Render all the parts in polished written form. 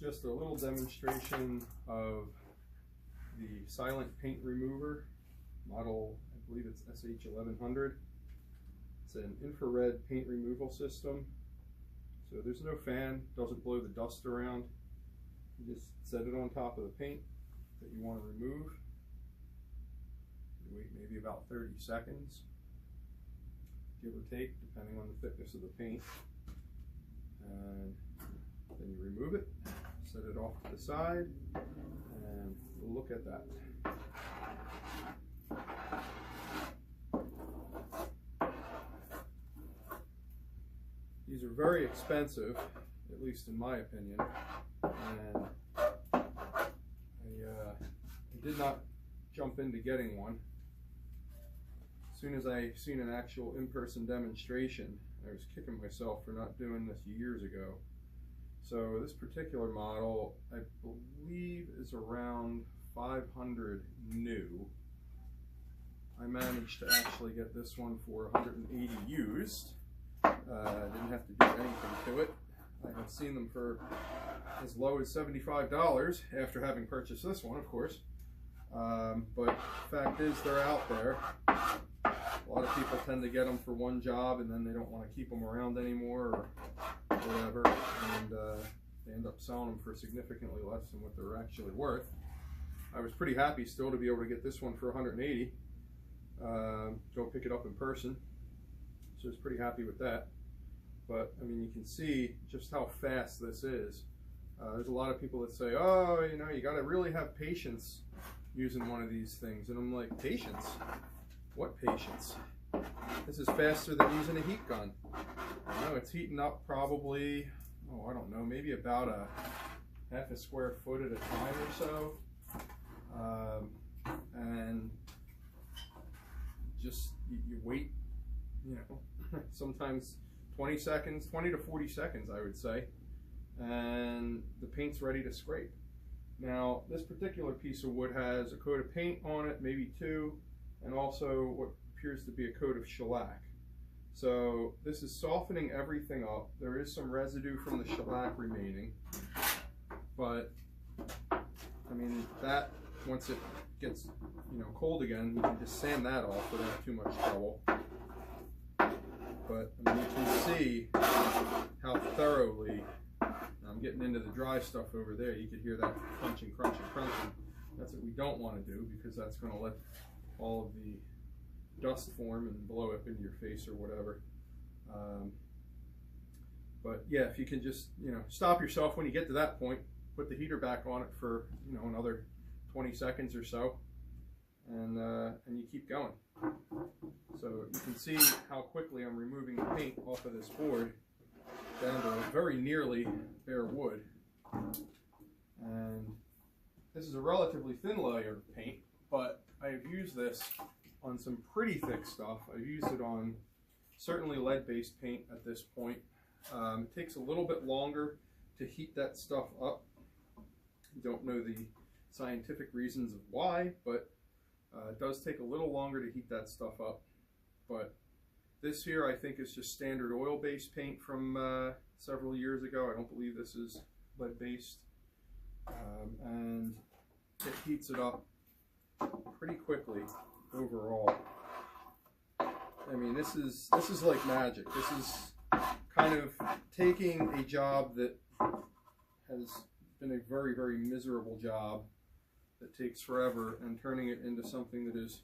just a little demonstration of the silent paint remover model. I believe it's SH1100. It's an infrared paint removal system. So there's no fan, doesn't blow the dust around. You just set it on top of the paint that you want to remove. You wait maybe about 30 seconds, give or take, depending on the thickness of the paint. And then you remove it, set it off to the side, and look at that. These are very expensive, at least in my opinion, and I did not jump into getting one. As soon as I seen an actual in-person demonstration, I was kicking myself for not doing this years ago. So this particular model, I believe, is around 500 new. I managed to actually get this one for 180 used. I didn't have to do anything to it. I have seen them for as low as $75 after having purchased this one, of course. But the fact is, they're out there. A lot of people tend to get them for one job and then they don't want to keep them around anymore or whatever, and they end up selling them for significantly less than what they're actually worth. I was pretty happy still to be able to get this one for 180. Go pick it up in person. So I was pretty happy with that. But I mean, you can see just how fast this is. There's a lot of people that say, oh, you know, you got to really have patience using one of these things. And I'm like, patience? What patience? This is faster than using a heat gun. I know it's heating up probably, oh, I don't know, maybe about a half a square foot at a time or so. And just, you wait, you know, sometimes 20 seconds, 20 to 40 seconds, I would say, and the paint's ready to scrape. Now, this particular piece of wood has a coat of paint on it, maybe two, and also what appears to be a coat of shellac. So this is softening everything up. There is some residue from the shellac remaining, but I mean, that, once it gets, you know, cold again, you can just sand that off without too much trouble. But I mean, you can see how thoroughly, I'm getting into the dry stuff over there. You could hear that crunching, crunching, crunching. That's what we don't want to do, because that's going to let all of the dust form and blow up into your face or whatever. But yeah, if you can just, you know, stop yourself when you get to that point, put the heater back on it for, you know, another 20 seconds or so, and you keep going. So you can see how quickly I'm removing the paint off of this board down to very nearly bare wood. And this is a relatively thin layer of paint, but I've used this on some pretty thick stuff. I've used it on certainly lead-based paint at this point. It takes a little bit longer to heat that stuff up. I don't know the scientific reasons of why, but it does take a little longer to heat that stuff up. But this here, I think, is just standard oil-based paint from several years ago. I don't believe this is lead-based. And it heats it up pretty quickly overall. I mean, this is like magic. This is kind of taking a job that has been a very, very miserable job that takes forever and turning it into something that is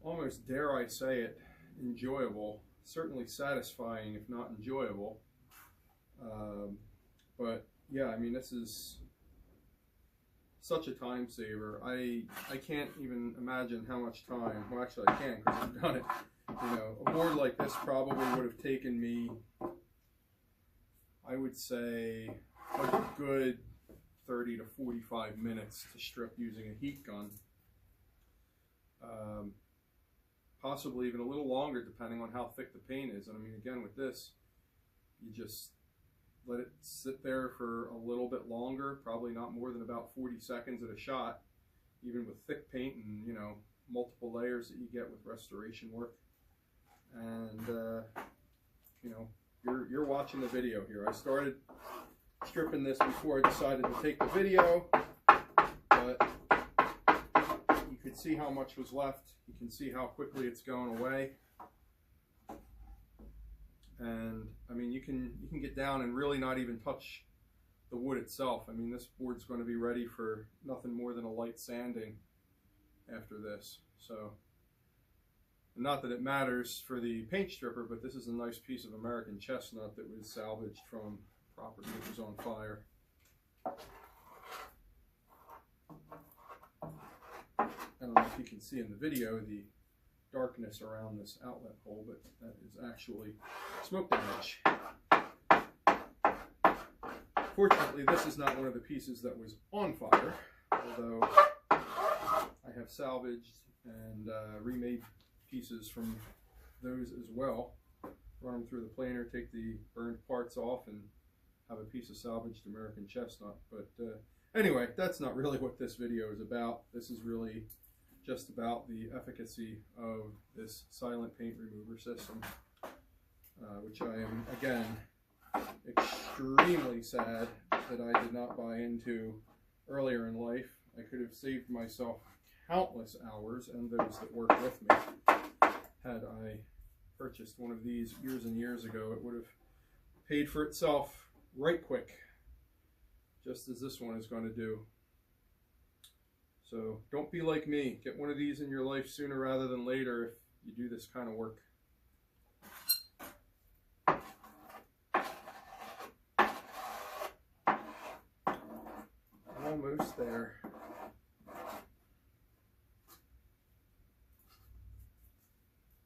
almost, dare I say it, enjoyable. Certainly satisfying, if not enjoyable. But yeah, I mean, this is such a time saver. I can't even imagine how much time, well, actually I can, because I've done it. You know, a board like this probably would have taken me, I would say, a good 30 to 45 minutes to strip using a heat gun. Possibly even a little longer depending on how thick the paint is. And I mean, again, with this, you just let it sit there for a little bit longer, probably not more than about 40 seconds at a shot, even with thick paint and, you know, multiple layers that you get with restoration work. And you know, you're watching the video here. I started stripping this before I decided to take the video, but you could see how much was left. You can see how quickly it's going away. And I mean, you can get down and really not even touch the wood itself. I mean, this board's going to be ready for nothing more than a light sanding after this. So, not that it matters for the paint stripper, but this is a nice piece of American chestnut that was salvaged from property that was on fire. I don't know if you can see in the video the darkness around this outlet hole, but that is actually smoke damage. Fortunately, this is not one of the pieces that was on fire, although I have salvaged and remade pieces from those as well. Run them through the planer, take the burned parts off, and have a piece of salvaged American chestnut. But anyway, that's not really what this video is about. This is really just about the efficacy of this silent paint remover system, which I am, again, extremely sad that I did not buy into earlier in life. I could have saved myself countless hours, and those that work with me. Had I purchased one of these years and years ago, it would have paid for itself right quick, just as this one is going to do. So don't be like me. Get one of these in your life sooner rather than later if you do this kind of work. Almost there.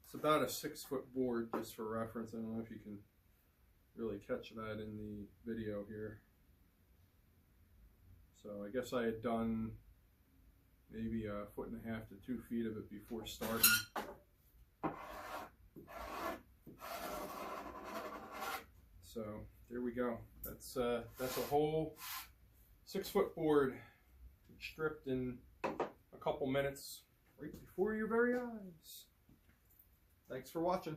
It's about a 6-foot board, just for reference. I don't know if you can really catch that in the video here. So I guess I had done maybe 1.5 to 2 feet of it before starting. So there we go. That's a whole 6-foot board stripped in a couple minutes right before your very eyes. Thanks for watching.